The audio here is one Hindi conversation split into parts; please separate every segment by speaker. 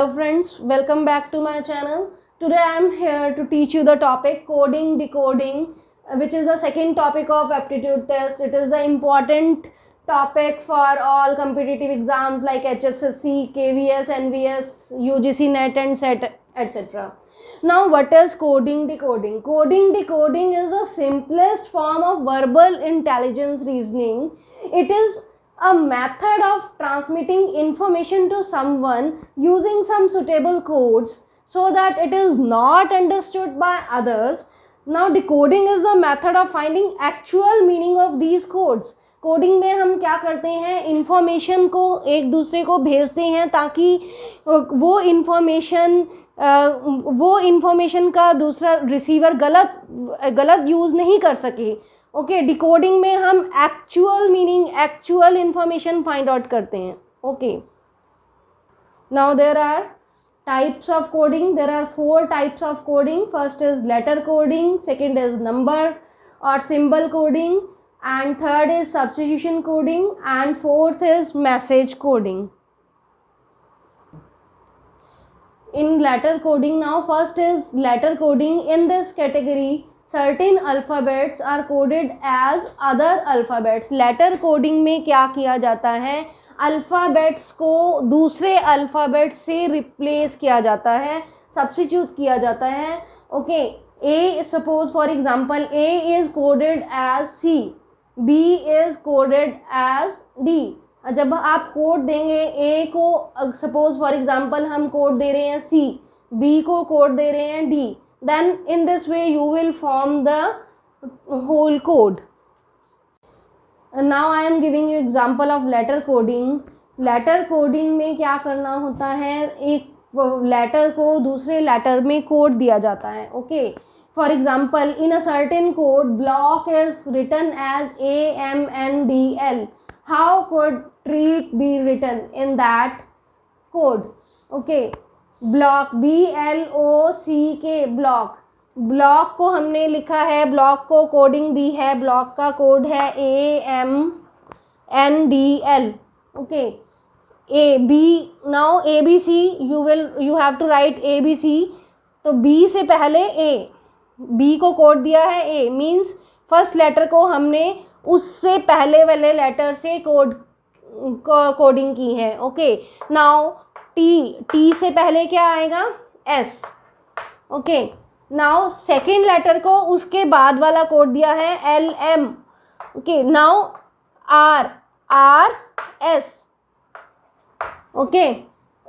Speaker 1: Hello friends, welcome back to my channel. Today I am here to teach you the topic coding decoding, which is the second topic of aptitude test. It is the important topic for all competitive exams like HSSC, KVS, NVS, UGC NET and SET, etc. Now what is coding decoding? Coding decoding is the simplest form of verbal intelligence reasoning. It is a method of transmitting information to someone using some suitable codes so that it is not understood by others. Now decoding is the method of finding actual meaning of these codes. Coding में हम क्या करते हैं, इंफॉर्मेशन को एक दूसरे को भेजते हैं ताकि वो इन्फॉर्मेशन का दूसरा रिसीवर गलत यूज़ नहीं कर सके. ओके, डिकोडिंग में हम actual meaning, actual information find out करते हैं. Okay, now there are types of coding. There are 4 types of coding. First is letter coding, second is number और symbol coding, and third is substitution coding, and fourth is message coding. In letter coding, now first is letter coding. In this category, certain alphabets are coded as other alphabets. Letter coding में क्या किया जाता है, अल्फ़ाबेट्स को दूसरे अल्फ़ाबेट से रिप्लेस किया जाता है, सब्स्टिट्यूट किया जाता है. Okay, A, suppose for example A is coded as C, B is coded as D. जब आप कोड देंगे A को, सपोज फॉर एग्जांपल हम कोड दे रहे हैं C, B को कोड दे रहे हैं D, then in this way you will form the whole code. And now I am giving you example of letter coding. letter coding में क्या करना होता है, एक लेटर को दूसरे लेटर में कोड दिया जाता है. Okay, for example, in a certain code, block is written as AMNDL. How could treat be written in that code? Okay, block BLOCK, block. Block को हमने लिखा है, ब्लॉक को कोडिंग दी है, ब्लॉक का कोड है AMNDL. Okay, AB, now ABC, you have to write ABC. तो B से पहले A, B को कोड दिया है A, मीन्स फर्स्ट लेटर को हमने उससे पहले वाले लेटर से कोडिंग की है. ओके, नाउ T से पहले क्या आएगा, S. Okay, now second letter को उसके बाद वाला कोड दिया है LM. Okay, now R S. Okay,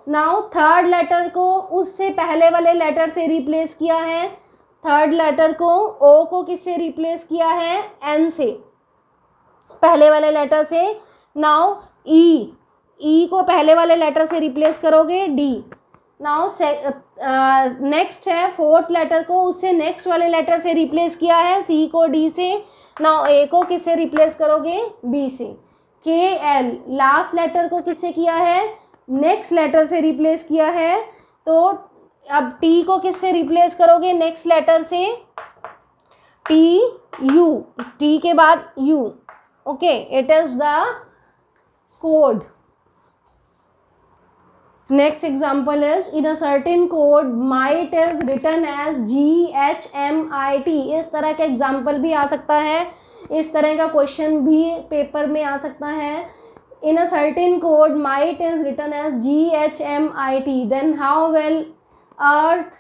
Speaker 1: now third letter को उससे पहले वाले लेटर से रिप्लेस किया है, थर्ड लेटर को O को किससे रिप्लेस किया है, N से, पहले वाले लेटर से. नाउ E को पहले वाले लेटर से रिप्लेस करोगे D. नाउ नेक्स्ट है फोर्थ लेटर को उससे नेक्स्ट वाले लेटर से रिप्लेस किया है, C को D से. नाउ A को किससे रिप्लेस करोगे, B से. KL लास्ट लेटर को किससे किया है, नेक्स्ट लेटर से रिप्लेस किया है. तो अब T को किससे रिप्लेस करोगे, नेक्स्ट लेटर से, T के बाद U. Okay, it is the code. Next example is in a certain code might is written as GHMIT. इस तरह का एग्जाम्पल भी आ सकता है, इस तरह का क्वेश्चन भी पेपर में आ सकता है. In a certain code, might is written as GHMIT. Then how will earth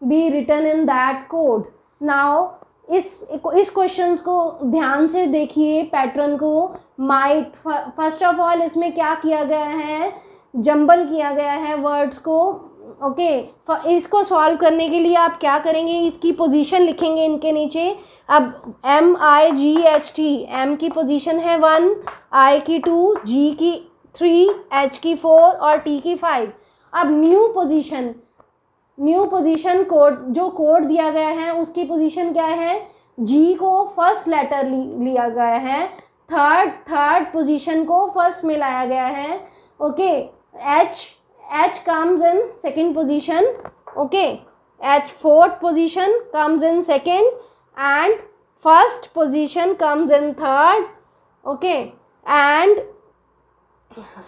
Speaker 1: be written in that code? Now इस क्वेश्चंस को ध्यान से देखिए, पैटर्न को. माइट, फर्स्ट ऑफ ऑल इसमें क्या किया गया है, जंबल किया गया है वर्ड्स को. ओके, इसको सॉल्व करने के लिए आप क्या करेंगे, इसकी पोजीशन लिखेंगे इनके नीचे. अब MIGHT, M की पोजीशन है 1, I की 2, G की 3, H की 4 और T की 5. अब न्यू पोजीशन कोड, जो कोड दिया गया है उसकी पोजीशन क्या है, G को फर्स्ट लेटर लिया गया है, थर्ड पोजीशन को फर्स्ट में लाया गया है. Okay, H comes in second position. Okay, H fourth position comes in second and first position comes in third. Okay, and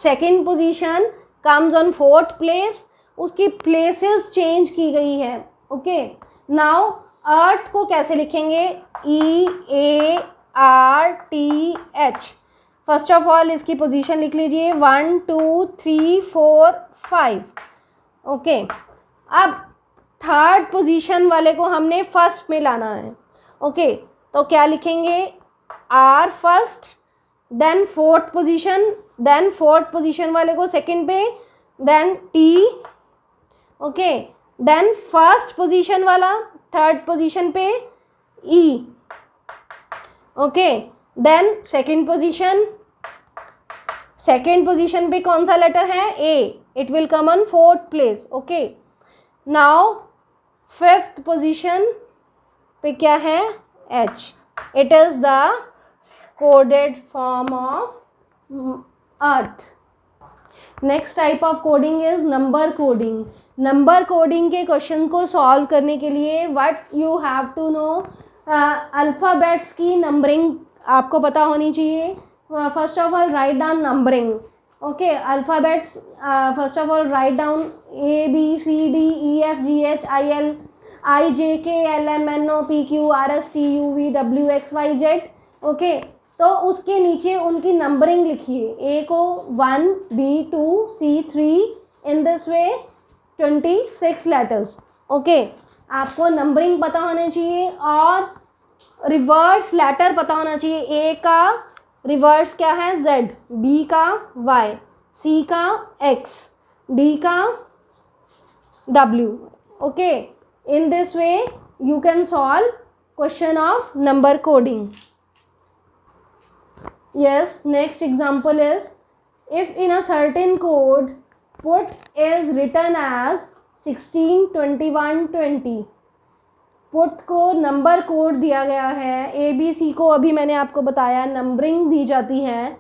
Speaker 1: second position comes on fourth place. उसकी प्लेसेस चेंज की गई है। ओके, नाउ अर्थ को कैसे लिखेंगे? EARTH। फर्स्ट ऑफ ऑल इसकी पोजीशन लिख लीजिए 1 2 3 4 5। ओके, अब थर्ड पोजीशन वाले को हमने फर्स्ट में लाना है। ओके, तो क्या लिखेंगे? R first, then fourth position वाले को सेकंड पे, then T। Okay, then first position वाला थर्ड पोजीशन पे E। Okay, then second position पे कौन सा लेटर है? A। It will come on fourth place. Okay, now fifth position पे क्या है? H। It is the coded form of earth. Next type of coding is number coding. Number coding के क्वेश्चन को सॉल्व करने के लिए what you have to know, alphabets की नंबरिंग आपको पता होनी चाहिए। First of all write down numbering. Okay, alphabets first of all write down ABCDEFGHIL IJKLMNOPQRSTUVWXYZ। Okay, तो उसके नीचे उनकी नंबरिंग लिखिए। A को 1, B 2, C 3, in this way 26 letters. Okay, आपको नंबरिंग पता होना चाहिए और रिवर्स लेटर पता होना चाहिए। A का रिवर्स क्या है? Z, B का Y, C का X, D का W। Okay, in this way you can solve question of number coding. Yes, next example is, if in a certain code put is written as 16 21 20, put को नंबर कोड दिया गया है। ABC को अभी मैंने आपको बताया नंबरिंग दी जाती है,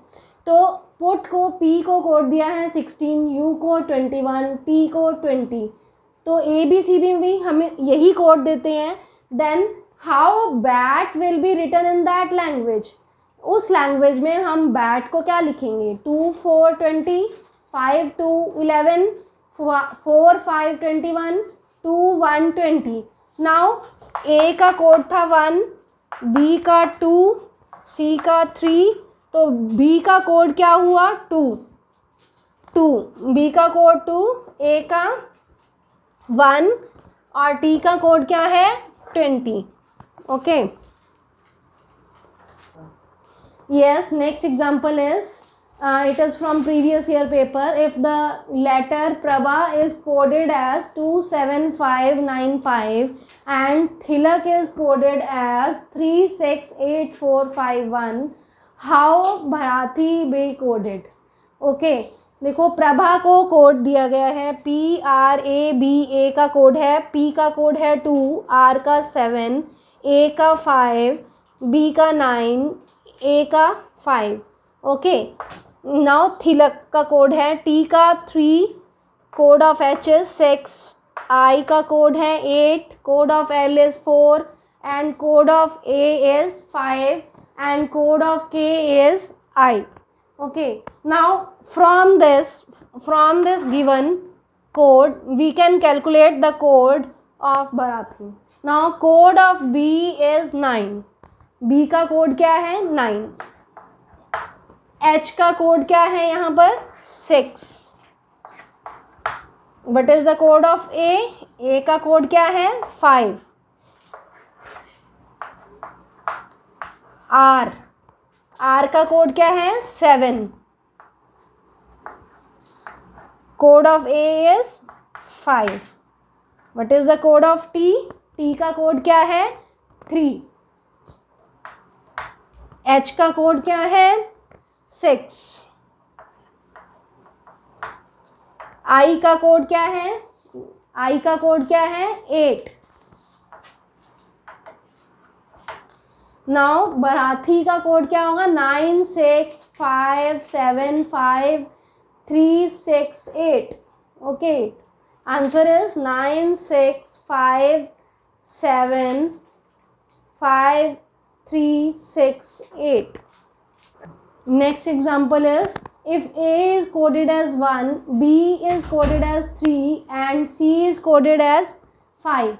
Speaker 1: तो पुट को P को कोड दिया है 16, U को 21, T को 20। तो ABC में भी हमें यही कोड देते हैं। Then how bat will be written in that language? उस लैंग्वेज में हम बैट को क्या लिखेंगे? 2 4 20, 5 2 11, 4 5 21, 2 1 20। नाउ A का कोड था 1, B का 2, C का 3, तो B का कोड क्या हुआ? 2 2, B का कोड 2, A का 1 और T का कोड क्या है? 20। Okay, yes, next example is it is from previous year paper. If the letter Prabha is coded as 27595 and Thilak is coded as 368451, how Bharati be coded? Okay, देखो प्रभा को कोड दिया गया है PRAB। A का कोड है, P का कोड है 2, R का 7, A का 5, B का 9, A का 5। ओके, नाउ थिलक का कोड है T का 3, code of H is 6, I का कोड है 8, code of L is 4 and code of A is 5 and code of K is I। Okay, now from this given code we can calculate the code of Bharati. Now code of B is 9. B का कोड क्या है? 9। H का कोड क्या है यहाँ पर? 6। What is the code of A? A का कोड क्या है? 5। R का कोड क्या है? 7। Code of A is 5। What is the code of T? T का कोड क्या है? 3। H का कोड क्या है? 6। I का कोड क्या है? I का कोड क्या है? 8। नाउ बराती का कोड क्या होगा? 9 6 5 7 5 3 6 8। Okay, answer is 9 6 5 7 5 3 6 8। Next example is if A is coded as 1, B is coded as 3 and C is coded as 5.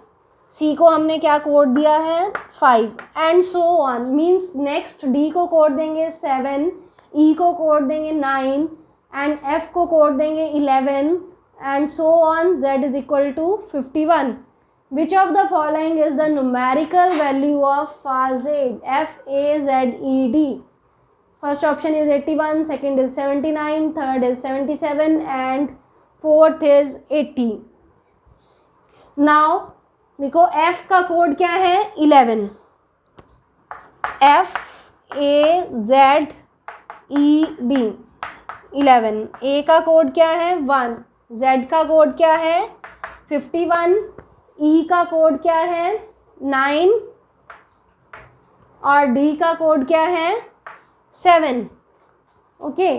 Speaker 1: C को हमने क्या कोड दिया है 5 and so on, means next D को कोड देंगे 7, E को कोड देंगे 9 and F को कोड देंगे 11 and so on. Z is equal to 51. Which of the following is the numerical value of Fazed? F-A-Z-E-D. First option is 81, second is 79, third is 77 and fourth is 80. Now देखो F का कोड क्या है 11. F-A-Z-E-D 11. A का कोड क्या है 1. Z का कोड क्या है 51. E का कोड क्या है 9 और D का कोड क्या है 7. ओके,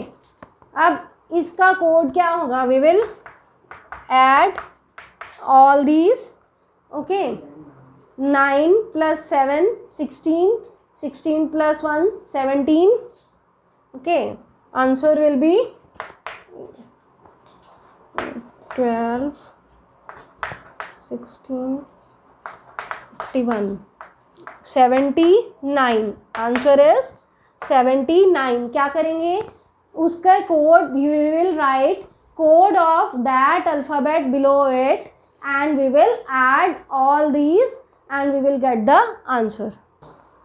Speaker 1: अब इसका कोड क्या होगा, we will add all these. Okay, 9 plus 7 16, 16 plus 1 17. Okay, answer will be 12 16 51 79. Answer is 79. क्या करेंगे, उसका code we will write code of that alphabet below it and we will add all these and we will get the answer.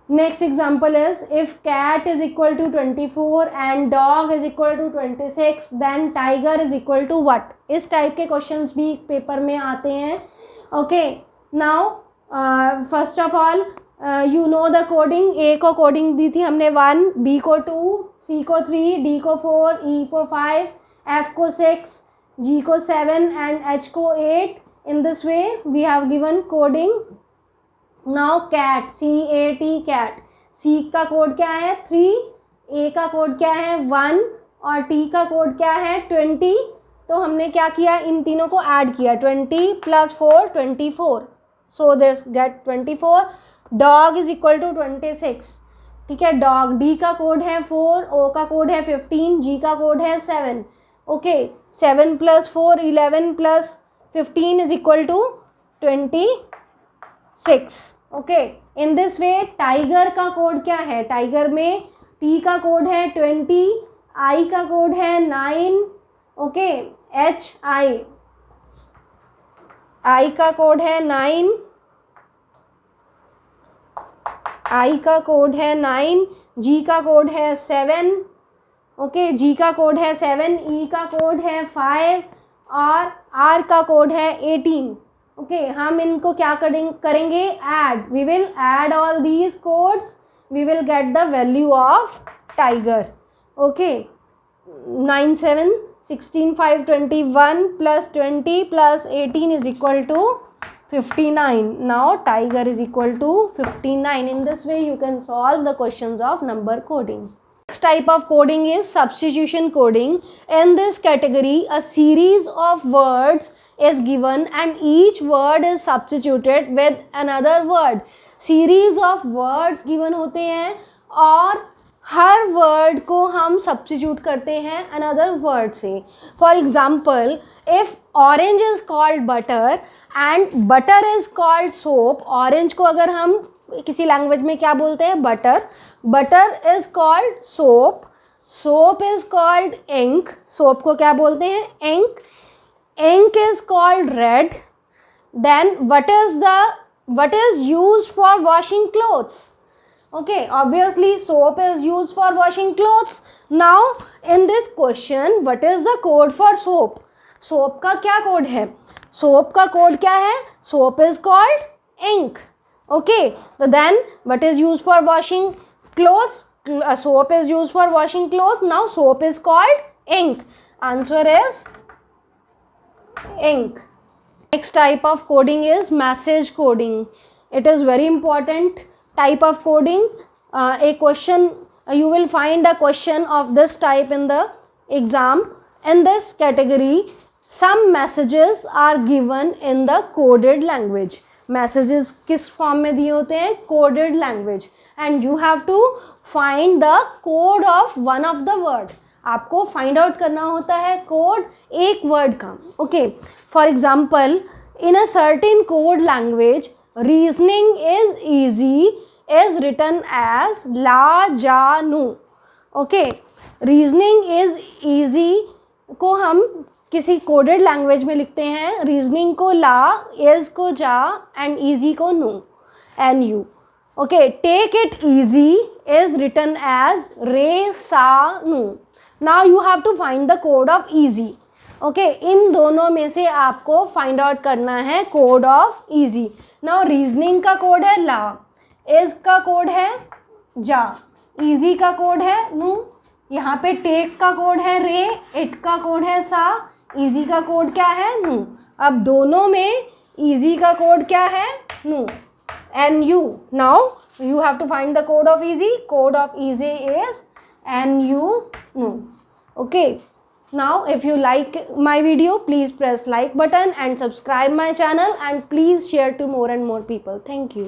Speaker 1: Next example is if cat is equal to 24 and dog is equal to 26 then tiger is equal to what? इस टाइप के क्वेश्चंस भी पेपर में आते हैं. Okay, now first of all you know the coding. A को कोडिंग दी थी हमने 1, बी को 2, सी को 3, डी को 4, ई को 5, एफ को 6, जी को 7 and एच को 8. In this way we have given coding. Now cat, C-A-T, cat. C का कोड क्या है 3, A का कोड क्या है 1 और T का कोड क्या है 20. तो हमने क्या किया, इन तीनों को ऐड किया. 20 plus 4 24. So this get 24. Dog is equal to 26. ठीक है, डॉग. D का कोड है 4, O का कोड है 15, G का कोड है 7. Okay, 7 plus 4 11 plus 15 is equal to 26. Okay, in this way tiger का कोड क्या है, टाइगर में T का कोड है 20, I का कोड है 9. ओके, I का कोड है 9, I का कोड है 9, G का कोड है 7. ओके, G का कोड है 7, E का कोड है 5 और R का कोड है 18. ओके, हम इनको क्या करेंगे add. We will add all these codes, we will get the value of tiger. Okay, 9 7 16 5 21 plus 20 plus 18 is equal to 59. Now tiger is equal to 59. In this way you can solve the questions of number coding. Next type of coding is substitution coding. In this category, a series of words is given and each word is substituted with another word. Series of words given होते हैं और हर word को हम substitute करते हैं another word से. For example, if orange is called butter and butter is called soap, orange को अगर हम किसी लैंग्वेज में क्या बोलते हैं butter, butter is called soap, soap is called ink, soap को क्या बोलते हैं ink, ink is called red. Then what is used for washing clothes? Okay, obviously soap is used for washing clothes. Now in this question what is the code for soap? Soap का क्या कोड है, सोप का कोड क्या है, soap is called ink. Okay, so then what is used for washing clothes? Soap is used for washing clothes. Now soap is called ink. Answer is ink. Next type of coding is message coding. It is very important type of coding. A question, you will find a question of this type in the exam. In this category, some messages are given in the coded language. Messages किस फॉर्म में दिए होते हैं, coded language. And you have to find the code of one of the word. आपको फाइंड आउट करना होता है कोड एक वर्ड का. Okay, for example, in a certain code language reasoning is easy is written as ला जा नू. ओके, रीजनिंग इज ईजी को हम किसी कोडेड लैंग्वेज में लिखते हैं. रीजनिंग को ला, इज को जा एंड ईजी को नू, N U. Okay, take it easy is written as रे सा नू. Now you have to find the code of easy. Okay, इन दोनों में से आपको फाइंड आउट करना है code of easy. Now reasoning का कोड है ला, इज का कोड है जा, ईजी का कोड है नू, यहाँ पे टेक का कोड है रे, इट का कोड है सा, ईजी का कोड क्या है नू. अब दोनों में ईजी का कोड क्या है नू, N U. Now you have to find the code of easy. Code of easy is nu nu. Okay, now if you like my video, please press like button and subscribe my channel, and please share to more and more people. Thank you.